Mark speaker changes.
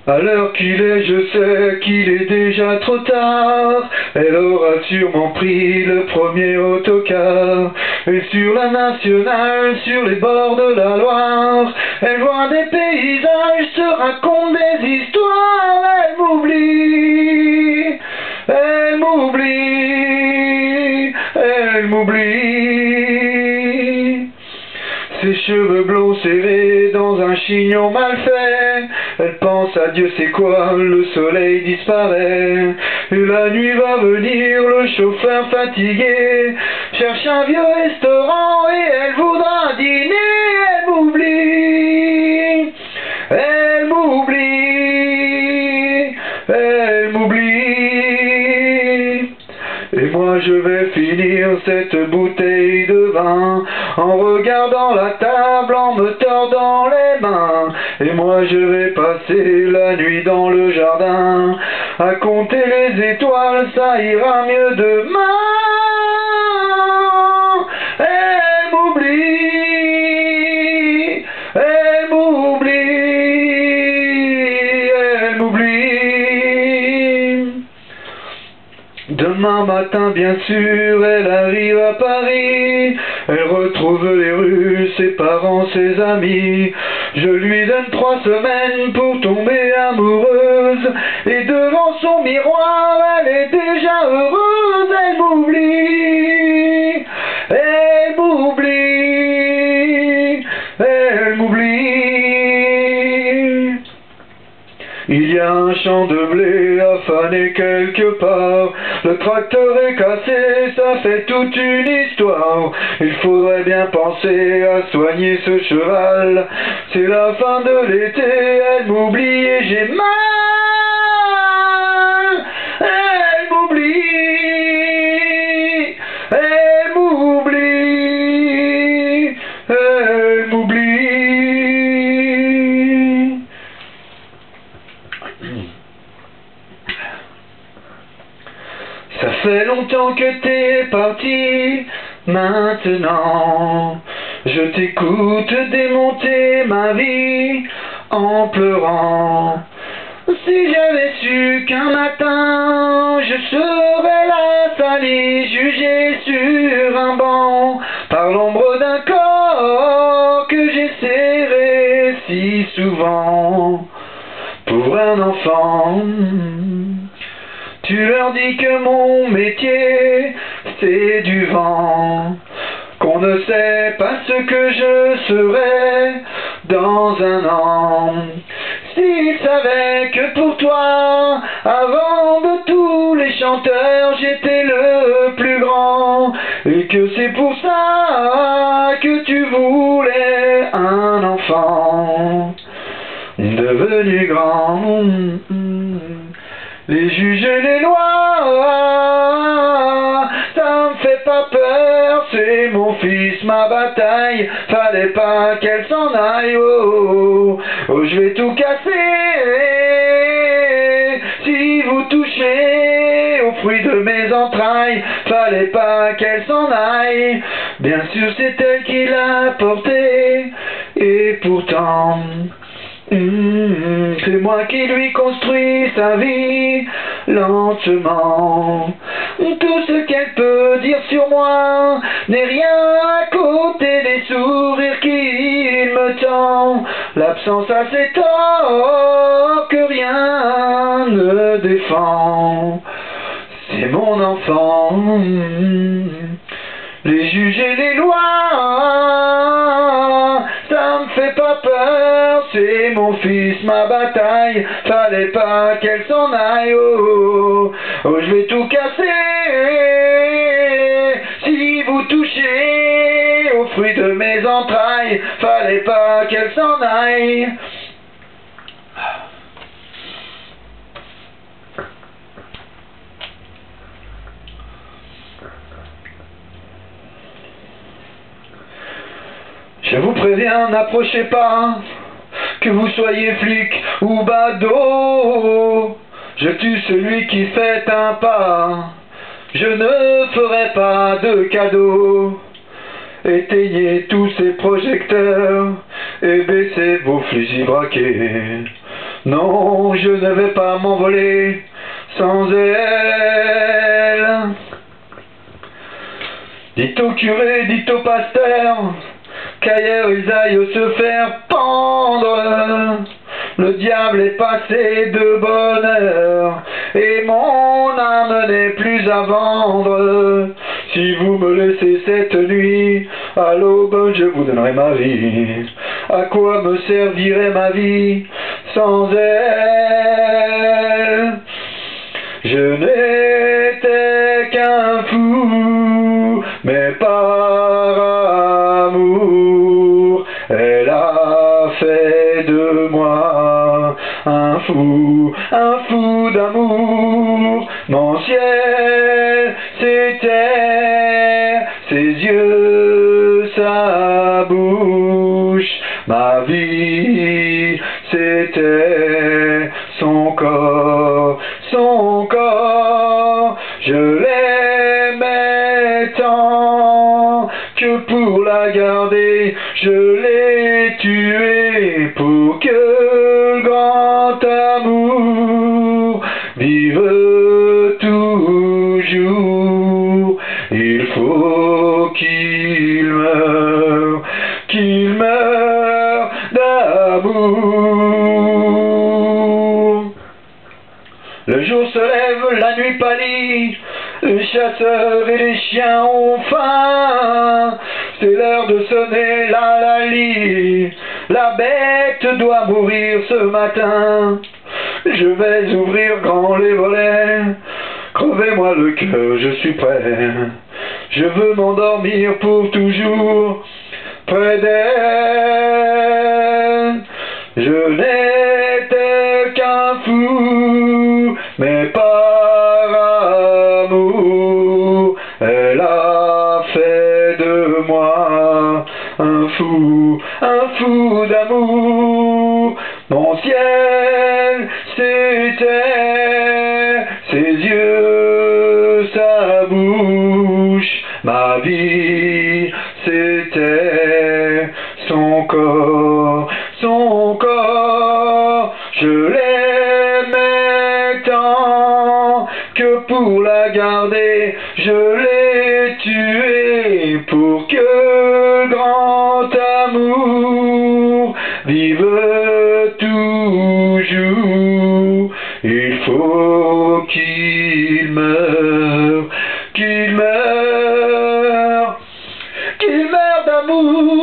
Speaker 1: À l'heure qu'il est, je sais qu'il est déjà trop tard. Elle aura sûrement pris le premier autocar. Et sur la nationale, sur les bords de la Loire, elle voit des paysages, se raconte des histoires. Elle m'oublie, elle m'oublie, elle m'oublie. Ses cheveux blonds serrés dans un chignon mal fait. Elle pense à Dieu sait quoi, le soleil disparaît. Et la nuit va venir, le chauffeur fatigué cherche un vieux restaurant et elle voudra dîner. Elle m'oublie, elle m'oublie, elle m'oublie. Et moi je vais finir cette bouteille de vin en regardant la table, en me tordant les mains. Et moi je vais passer la nuit dans le jardin à compter les étoiles, ça ira mieux demain. Elle m'oublie, elle m'oublie, elle m'oublie. Demain matin, bien sûr, elle arrive à Paris. Elle retrouve les rues, ses parents, ses amis. Je lui donne 3 semaines pour tomber amoureuse. Et devant son miroir, elle est déjà heureuse. Elle m'oublie, elle m'oublie, elle m'oublie. Il y a un champ de blé à faner quelque part. Le tracteur est cassé, ça fait toute une histoire. Il faudrait bien penser à soigner ce cheval. C'est la fin de l'été, elle m'oublie et j'ai mal. Elle m'oublie, elle m'oublie, elle m'oublie. Ça fait longtemps que t'es parti, maintenant je t'écoute démonter ma vie en pleurant. Si j'avais su qu'un matin je serais là, sali, jugé sur un banc par l'ombre d'un corps que j'ai serré si souvent pour un enfant. Tu leur dis que mon métier, c'est du vent, qu'on ne sait pas ce que je serai dans un an. S'ils savaient que pour toi, avant de tous les chanteurs, j'étais le plus grand, et que c'est pour ça que tu voulais un enfant devenu grand. Les juges et les lois, ça me fait pas peur, c'est mon fils, ma bataille, fallait pas qu'elle s'en aille, oh, oh, je vais tout casser, si vous touchez aux fruits de mes entrailles, fallait pas qu'elle s'en aille, bien sûr c'est elle qui l'a porté, et pourtant... c'est moi qui lui construis sa vie lentement. Tout ce qu'elle peut dire sur moi n'est rien à côté des sourires qu'il me tend. L'absence a ses torts que rien ne défend. C'est mon enfant. Les juges et les lois, ça me fait pas peur, c'est mon fils, ma bataille, fallait pas qu'elle s'en aille, oh, oh, je vais tout casser, si vous touchez aux fruits de mes entrailles, fallait pas qu'elle s'en aille. Je vous préviens, n'approchez pas, que vous soyez flic ou badaud. Je tue celui qui fait un pas, je ne ferai pas de cadeau. Éteignez tous ces projecteurs et baissez vos fusils braqués. Non, je ne vais pas m'envoler sans elle. Dites au curé, dites au pasteur, qu'ailleurs ils aillent se faire pendre. Le diable est passé de bonne heure, et mon âme n'est plus à vendre. Si vous me laissez cette nuit, à l'aube je vous donnerai ma vie. À quoi me servirait ma vie sans elle? Je n'étais qu'un fou, mais par amour, elle a fait de moi un fou d'amour. Mon ciel, c'était ses yeux, sa bouche. Ma vie, c'était son corps, son corps. Je l'aimais tant que pour la garder, je l'ai tuée pour que le grand amour vive toujours. Il faut qu'il meure d'amour. Le jour se lève, la nuit pâlit, les chasseurs et les chiens ont faim. C'est l'heure de sonner la lalie, la bête doit mourir ce matin. Je vais ouvrir grand les volets, crevez-moi le cœur, je suis prêt. Je veux m'endormir pour toujours près d'elle. Je n'étais qu'un fou, mais par amour, elle a fait de moi un fou d'amour. Mon ciel, c'était ses yeux, sa bouche. Ma vie, c'était son corps, son corps. Je l'aimais tant que pour la garder, je l'ai tuée pour que le grand amour vive toujours. Il faut qu'il meure, qu'il meure d'amour.